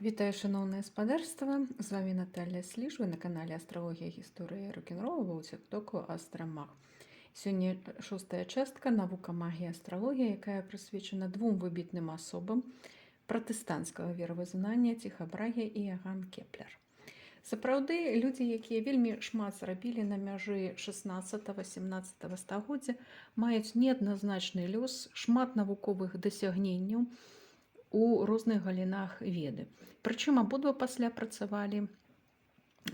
Вітаю, шановне спадарства! З вами Наталія Сліж, ви на каналі Астрологія, гісторія рок-н-ролу, ви у тіктоку Астромаг. Сьогодні шоста частка «Навука, магія, астрологія», яка присвячена двом вибітним особам протестантського віровизнання Тіха Браге і Йоганн Кеплер. Сапраўды, людзі, якія вельмі шмат зрабілі на мяжы 16-18 стагоддзя, маюць неадназначны лёс, шмат навуковых дасягненняў у розных галінах веды. Прычым абодва пасля працавалі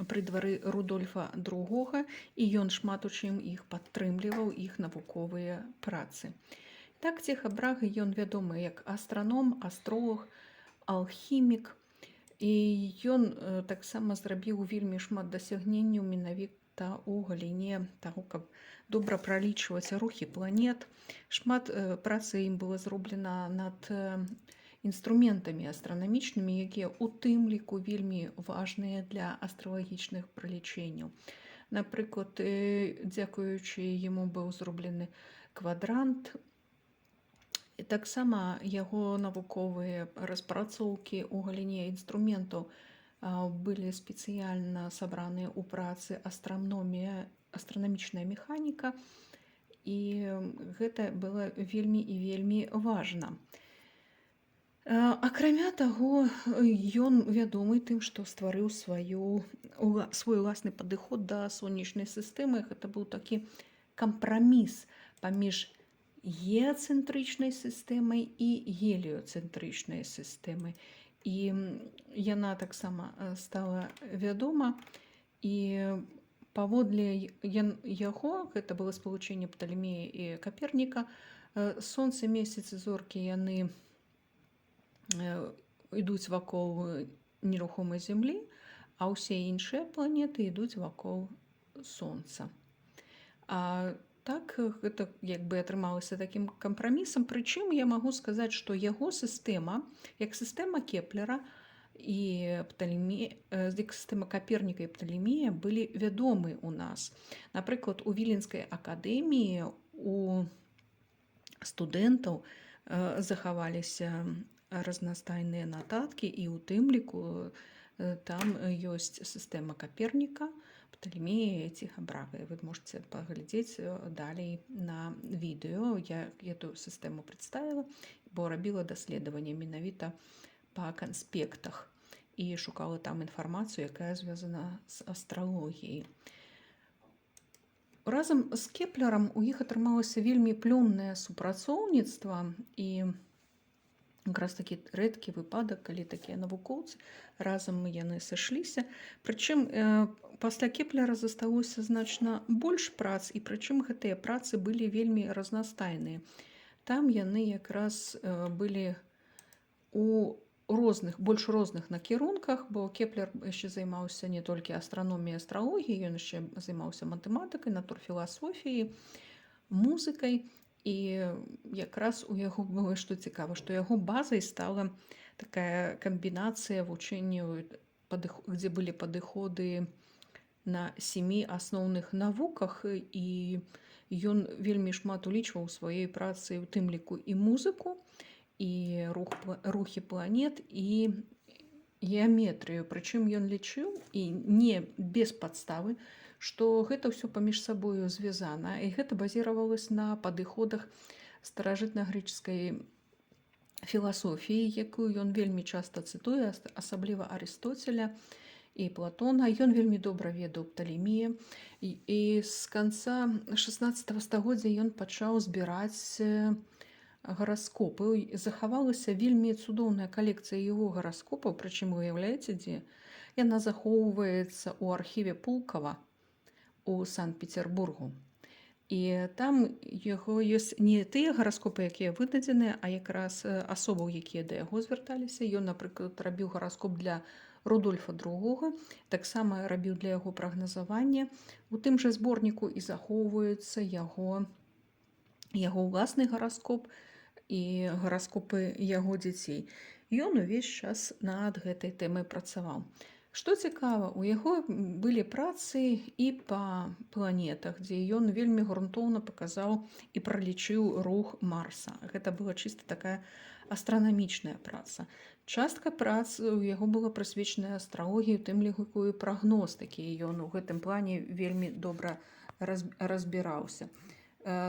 пры двары Рудольфа II, і ён шмат у чым іх падтрымліваў, іх навуковыя працы. Так, Тіха Браге, ён вядомы як астраном, астролог, алхімік, і ён таксама зрабіў вельмі шмат дасягненняў менавіта ў галіне таго, каб добра пралічваць рухі планет. Шмат працы ім было зроблена над інструментамі астранамічнымі, якія ў тым ліку вельмі важныя для астралагічных пралічэнняў. Напрыклад, дзякуючы яму быў зроблены квадрант. Таксама яго навуковыя распрацоўкі ў галіне інструментаў былі спецыяльна сабраныя ў працы астраномія, астранамічная механіка, і гэта было вельмі і вельмі важна. Акрамя таго, ён вядомы тым, што стварыў свой уласны падыход да сонечнай сістэмы. Гэта быў такі кампраміс паміж геацэнтрычнай сістэмай і геліёцэнтрычнай сістэмай. І яна таксама стала вядома, і паводле яго, гэта было спалучэнне Пталемея і Каперніка, сонца, месяц і зоркі яны ідуць вакол нерухомай зямлі, а ўсе іншыя планеты ідуць вакол сонца. Так, гэта як бы атрымалася такім кампрамісам. Прычым я магу сказаць, што яго сістэма, як сістэма Кеплера і сістэма Каперніка і Пталемея былі вядомы ў нас. Напрыклад, у Віленскай акадэміі у студэнтаў захаваліся разнастайныя нататкі, і ў тым ліку там ёсць сістэма Каперніка, Пталемея і Тіха Браге. Вы можете паглядзець далей на відэо. Я эту сістэму прадставіла, бо рабіла даследаванне менавіта па канспектах і шукала там інфармацыю, якая звязана з астралогіяй. Разам з Кеплерам у іх атрымалася вельмі плённае супрацоўніцтва, і якраз такі рэдкі выпадак, калі такія навукоўцы разам яны сышліся. Прычым пасля Кеплера засталося значна больш прац, і прычым гэтыя працы былі вельмі разнастайныя. Там яны якраз былі у больш розных накірунках, бо Кеплер яшчэ займаўся не толькі астраноміяй, астралогіяй, ён яшчэ займаўся матэматыкай, натурфіласофіяй, музыкай. І якраз у яго было што цікава, што яго базай стала такая камбінацыя вучэнняў, дзе былі падыходы на 7 асноўных навуках, і ён вельмі шмат улічваў у сваёй працы, у тым ліку і музыку, і рухі планет, і геаметрыю. Прычым ён лічыў, і не без падставы, што гэта ўсё паміж сабою звязана, і гэта базіравалася на падыходах старажытнагрэческай філасофіі, якую ён вельмі часта цытуе, асабліва Арыстоцеля і Платона. Ён вельмі добра ведаў Пталемея, і з канца 16 стагоддзя ён пачаў збіраць гараскопы. Захавалася вельмі цудоўная калекцыя яго гараскопаў, прычым уяўляеце, дзе яна захоўваецца ў архіве Пулкава у Санкт-Петербургу. І там яго ёсць не тыя гараскопы, якія выдадзеныя, а якраз асобаў, якія да яго звярталіся. Ён, напрыклад, рабіў гараскоп для Рудольфа II, таксама рабіў для яго прагназаванне. У тым жа зборніку і захоўваюцца яго ўласны гараскоп і гараскопы яго дзяцей. Ён увесь час над гэтай тэмай працаваў. Што цікава, у яго былі працы і па планетах, дзе ён вельмі грунтоўна паказаў і пралічыў рух Марса. Гэта была чыста такая астранамічная праца. Частка прац у яго была прысвечаная астралогіі, у тым ліку і прагностыкі. Ён у гэтым плане вельмі добра разбіраўся.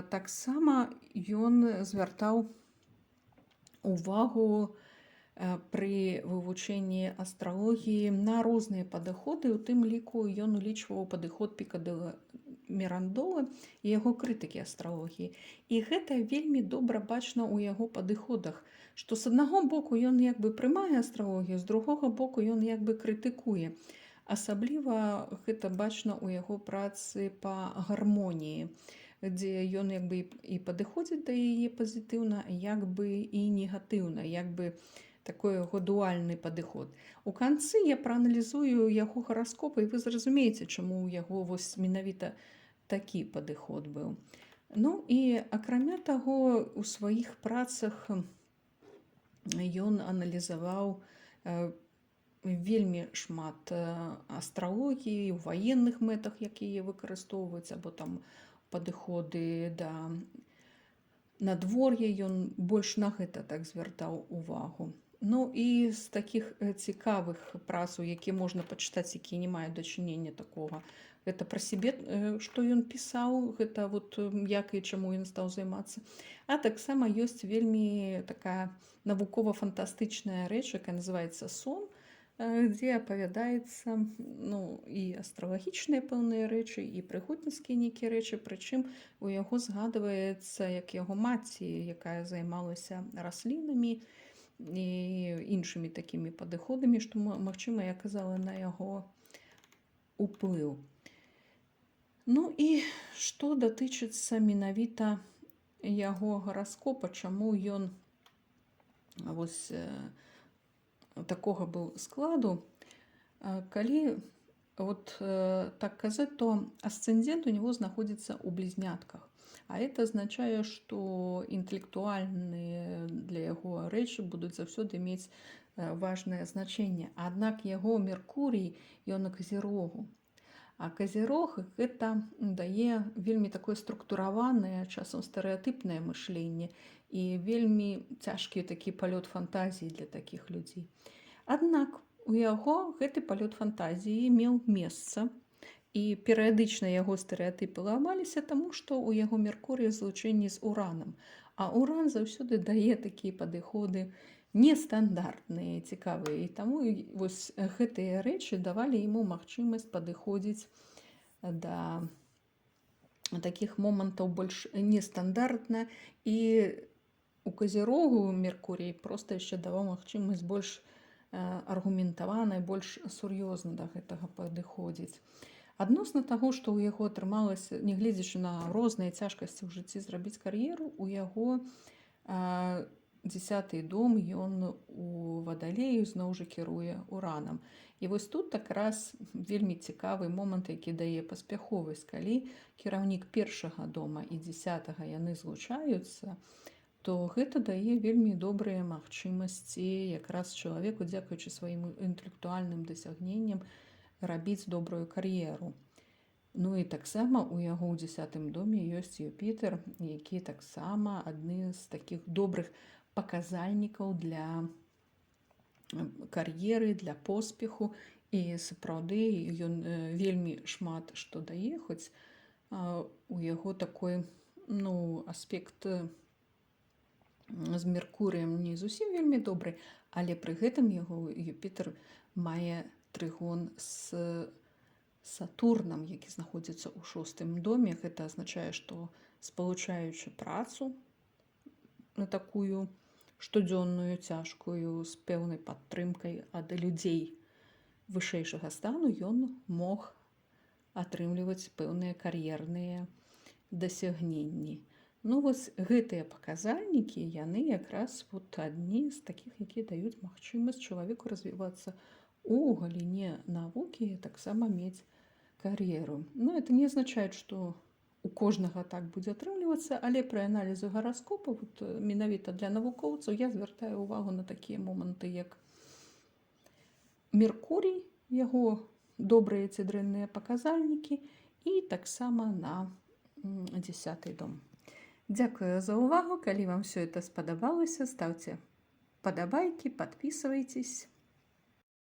Таксама ён звяртаў увагу пры вывучэнні астралогіі на розныя падыходы, у тым ліку ён улічваў падыход Пікадо Мірандола і яго крытыкі астралогіі. І гэта вельмі добра бачна ў яго падыходах, што з аднаго боку ён як бы прымае астралогію, з другога боку ён як бы крытыкуе. Асабліва гэта бачна ў яго працы па гармоніі, дзе ён як бы і падыходзіць да яе пазітыўна, як бы і негатыўна, як бы такой яго дуальны падыход. У канцы я прааналізую яго гараскоп, і вы зразумееце, чаму ў яго вось менавіта такі падыход быў. Ну і акрамя таго, у сваіх працах ён аналізаваў вельмі шмат астралогіі ў ваенных мэтах, якія выкарыстоўваюцца, або там падыходы да надвор'я, ён больш на гэта так звяртаў увагу. Ну і з такіх цікавых працаў, які можна пачытаць, якія не маюць дачынення такога, гэта пра сябе, што ён пісаў, гэта вот як і чаму ён стаў займацца. А таксама ёсць вельмі такая навукова-фантастычная рэч, якая называецца «Сон», дзе апавядаецца і астралагічныя пэўныя рэчы, і прыгодніцкія нейкія рэчы, прычым у яго згадваецца, як яго маці, якая займалася раслінамі і іншымі такімі падыходамі, што, магчыма, я казала на яго уплыў. Ну і што датычыцца менавіта яго гараскопа, чаму ён вось такога быў складу. Калі вот так казаць, то асцэндент у него знаходзіцца ў блізнятках. А это азначае, што інтэлектуальныя для яго рэчы будуць заўсёды мець важнае значэнне. Аднак яго Меркурій, ён на Казірогу. А Казірог гэта дае вельмі такое структураванае, часам стэрэатыпнае мышленне і вельмі цяжкі такі палёт фантазіі для такіх людзей. Аднак у яго гэты палёт фантазіі меў месца, і перыядычна яго стэрэатыпы ламаліся, таму што ў яго Меркурый злучэнні з Уранам. А Уран заўсёды дае такія падыходы нестандартныя, цікавыя. І таму вось гэтыя рэчы давалі яму магчымасць падыходзіць да такіх момантаў больш нестандартна. І у Казірогу Меркурій проста яшчэ даваў магчымасць больш аргументавана і больш сур'ёзна да гэтага падыходзіць. Адносна таго, што ў яго атрымалася, нягледзячы на розныя цяжкасці ў жыцці, зрабіць кар'еру, у яго 10-й дом, ён у Вадалею зноў жа кіруе Уранам. І вось тут якраз вельмі цікавы момант, які дае паспяховасць. Калі кіраўнік першага дома і 10-га яны злучаюцца, то гэта дае вельмі добрыя магчымасці якраз чалавеку, дзякуючы сваім інтэлектуальным дасягненням, рабіць добрую кар'еру. Ну і таксама у яго ў 10-м доме ёсць Юпітер, які таксама адны з такіх добрых паказальнікаў для кар'еры, для поспеху. І сапраўды ён вельмі шмат што дае, хоць у яго такой аспект з Меркурыем не зусім вельмі добры, але пры гэтым яго Юпітер мае трыгон з Сатурнам, які знаходзіцца ў 6-м доме. Гэта азначае, што спалучаючы працу на такую штодзённую, цяжкую, з пэўнай падтрымкай ад людзей вышэйшага стану, ён мог атрымліваць пэўныя кар'ерныя дасягненні. Ну вось гэтыя паказальнікі, яны якраз адні з такіх, якія даюць магчымасць чалавеку развівацца у галіне навукі і таксама мець кар'еру. Ну, это не азначае, што у кожнага так будзе атрымлівацца, але пры аналізу гараскопа, менавіта для навукоўцаў, я звяртаю ўвагу на такія моманты, як Меркурій яго добрыя ці дрэнныя паказальнікі і таксама на 10 дом. Дзякую за увагу. Калі вам все это спадабалася, ставце падабайкі, подписывайтесь.